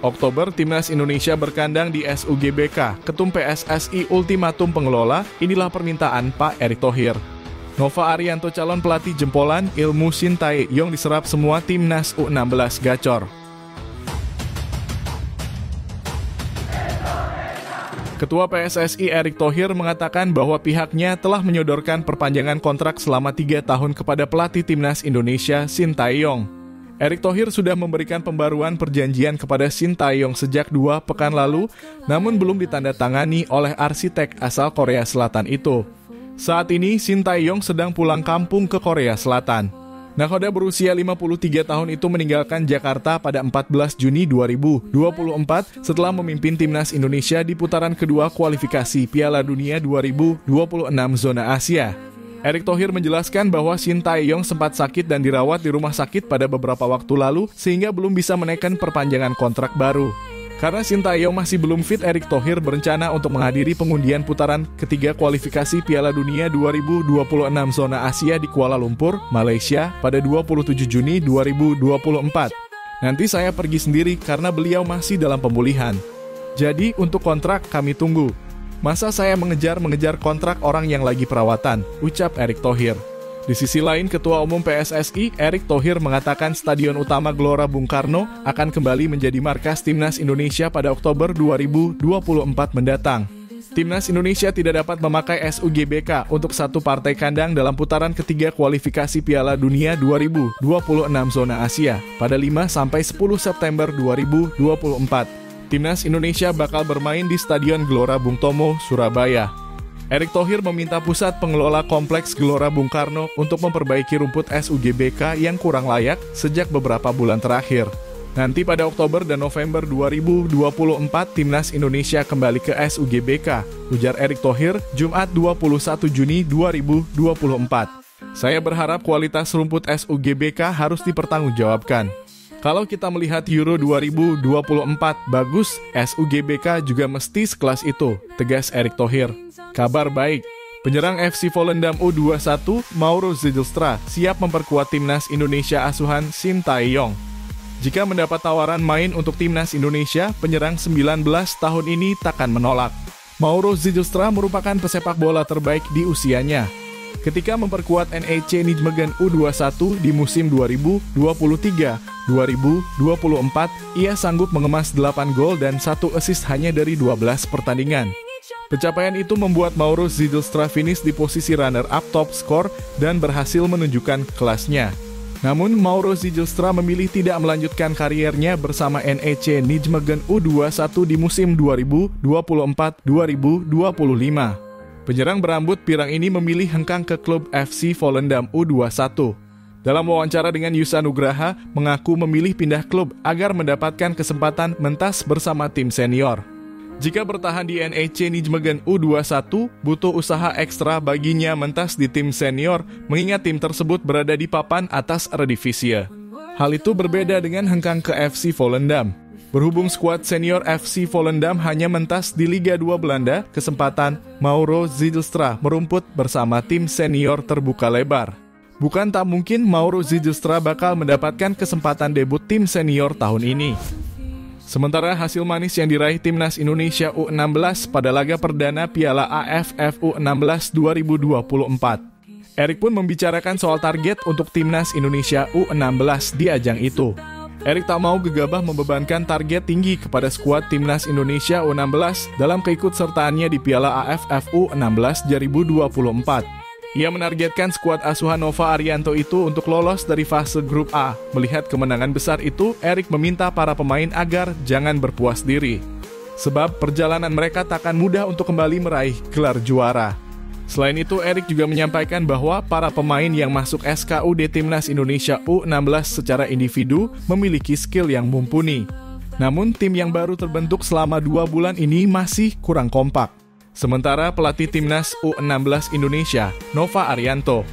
Oktober, Timnas Indonesia berkandang di SUGBK, Ketum PSSI ultimatum pengelola, inilah permintaan Pak Erick Thohir. Nova Arianto calon pelatih jempolan, ilmu Shin Tae-yong diserap semua Timnas U16 gacor. Ketua PSSI Erick Thohir mengatakan bahwa pihaknya telah menyodorkan perpanjangan kontrak selama 3 tahun kepada pelatih Timnas Indonesia Shin Tae-yong. Erick Thohir sudah memberikan pembaruan perjanjian kepada Shin Tae-yong sejak 2 pekan lalu, namun belum ditandatangani oleh arsitek asal Korea Selatan itu. Saat ini, Shin Tae-yong sedang pulang kampung ke Korea Selatan. Nakhoda berusia 53 tahun itu meninggalkan Jakarta pada 14 Juni 2024 setelah memimpin Timnas Indonesia di putaran kedua kualifikasi Piala Dunia 2026 zona Asia. Erick Thohir menjelaskan bahwa Shin Tae-yong sempat sakit dan dirawat di rumah sakit pada beberapa waktu lalu sehingga belum bisa menaikkan perpanjangan kontrak baru. Karena Shin Tae-yong masih belum fit, Erick Thohir berencana untuk menghadiri pengundian putaran ketiga kualifikasi Piala Dunia 2026 zona Asia di Kuala Lumpur, Malaysia pada 27 Juni 2024. Nanti saya pergi sendiri karena beliau masih dalam pemulihan. Jadi untuk kontrak kami tunggu. Masa saya mengejar kontrak orang yang lagi perawatan, ucap Erick Thohir. Di sisi lain, Ketua Umum PSSI, Erick Thohir mengatakan Stadion Utama Gelora Bung Karno akan kembali menjadi markas Timnas Indonesia pada Oktober 2024 mendatang. Timnas Indonesia tidak dapat memakai SUGBK untuk satu partai kandang dalam putaran ketiga kualifikasi Piala Dunia 2026 zona Asia pada 5-10 September 2024. Timnas Indonesia bakal bermain di Stadion Gelora Bung Tomo, Surabaya. Erick Thohir meminta pusat pengelola kompleks Gelora Bung Karno untuk memperbaiki rumput SUGBK yang kurang layak sejak beberapa bulan terakhir. Nanti pada Oktober dan November 2024, Timnas Indonesia kembali ke SUGBK, ujar Erick Thohir, Jumat 21 Juni 2024. Saya berharap kualitas rumput SUGBK harus dipertanggungjawabkan. Kalau kita melihat Euro 2024 bagus, SUGBK juga mesti sekelas itu, tegas Erick Thohir. Kabar baik, penyerang FC Volendam U21, Mauro Zijlstra, siap memperkuat Timnas Indonesia asuhan Shin Tae-yong. Jika mendapat tawaran main untuk Timnas Indonesia, penyerang 19 tahun ini takkan menolak. Mauro Zijlstra merupakan pesepak bola terbaik di usianya. Ketika memperkuat NEC Nijmegen U21 di musim 2023-2024, ia sanggup mengemas 8 gol dan 1 assist hanya dari 12 pertandingan. Pencapaian itu membuat Mauro Zijlstra finish di posisi runner-up top skor dan berhasil menunjukkan kelasnya. Namun, Mauro Zijlstra memilih tidak melanjutkan kariernya bersama NEC Nijmegen U21 di musim 2024-2025. Penyerang berambut pirang ini memilih hengkang ke klub FC Volendam U21. Dalam wawancara dengan Yusa Nugraha, mengaku memilih pindah klub agar mendapatkan kesempatan mentas bersama tim senior. Jika bertahan di NEC Nijmegen U21, butuh usaha ekstra baginya mentas di tim senior, mengingat tim tersebut berada di papan atas Eredivisie. Hal itu berbeda dengan hengkang ke FC Volendam. Berhubung skuad senior FC Volendam hanya mentas di Liga 2 Belanda, kesempatan Mauro Zijlstra merumput bersama tim senior terbuka lebar. Bukan tak mungkin Mauro Zijlstra bakal mendapatkan kesempatan debut tim senior tahun ini. Sementara hasil manis yang diraih Timnas Indonesia U16 pada laga perdana Piala AFF U16 2024. Erick pun membicarakan soal target untuk Timnas Indonesia U16 di ajang itu. Erick tak mau gegabah membebankan target tinggi kepada skuad Timnas Indonesia U16 dalam keikutsertaannya di Piala AFF U16 2024. Ia menargetkan skuad asuhan Nova Arianto itu untuk lolos dari fase grup A. Melihat kemenangan besar itu, Erick meminta para pemain agar jangan berpuas diri. Sebab perjalanan mereka takkan mudah untuk kembali meraih gelar juara. Selain itu, Erick juga menyampaikan bahwa para pemain yang masuk SKUD Timnas Indonesia U16 secara individu memiliki skill yang mumpuni. Namun, tim yang baru terbentuk selama 2 bulan ini masih kurang kompak. Sementara pelatih Timnas U16 Indonesia, Nova Arianto,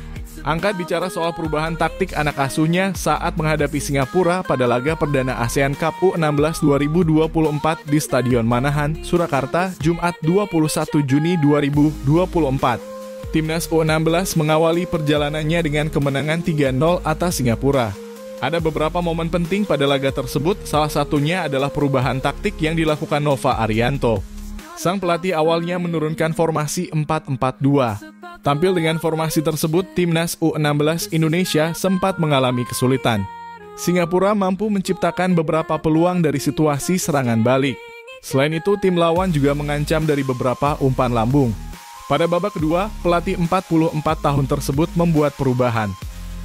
angkat bicara soal perubahan taktik anak asuhnya saat menghadapi Singapura pada laga perdana ASEAN Cup U16 2024 di Stadion Manahan, Surakarta, Jumat 21 Juni 2024. Timnas U16 mengawali perjalanannya dengan kemenangan 3-0 atas Singapura. Ada beberapa momen penting pada laga tersebut, salah satunya adalah perubahan taktik yang dilakukan Nova Arianto. Sang pelatih awalnya menurunkan formasi 4-4-2. Tampil dengan formasi tersebut, timnas U16 Indonesia sempat mengalami kesulitan. Singapura mampu menciptakan beberapa peluang dari situasi serangan balik. Selain itu, tim lawan juga mengancam dari beberapa umpan lambung. Pada babak kedua, pelatih 44 tahun tersebut membuat perubahan.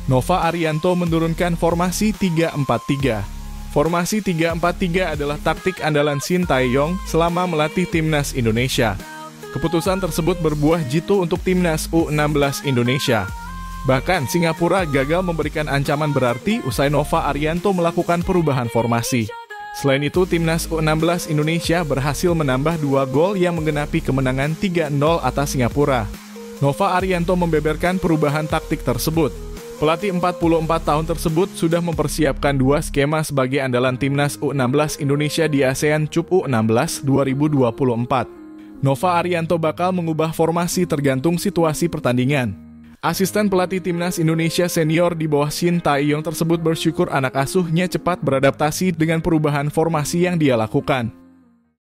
Nova Arianto menurunkan formasi 3-4-3. Formasi 3-4-3 adalah taktik andalan Shin Tae-yong selama melatih timnas Indonesia. Keputusan tersebut berbuah jitu untuk timnas U16 Indonesia. Bahkan Singapura gagal memberikan ancaman berarti usai Nova Arianto melakukan perubahan formasi. Selain itu, timnas U16 Indonesia berhasil menambah 2 gol yang menggenapi kemenangan 3-0 atas Singapura. Nova Arianto membeberkan perubahan taktik tersebut. Pelatih 44 tahun tersebut sudah mempersiapkan 2 skema sebagai andalan timnas U16 Indonesia di ASEAN Cup U16 2024. Nova Arianto bakal mengubah formasi tergantung situasi pertandingan. Asisten pelatih timnas Indonesia senior di bawah Shin Tae-yong tersebut bersyukur anak asuhnya cepat beradaptasi dengan perubahan formasi yang dia lakukan.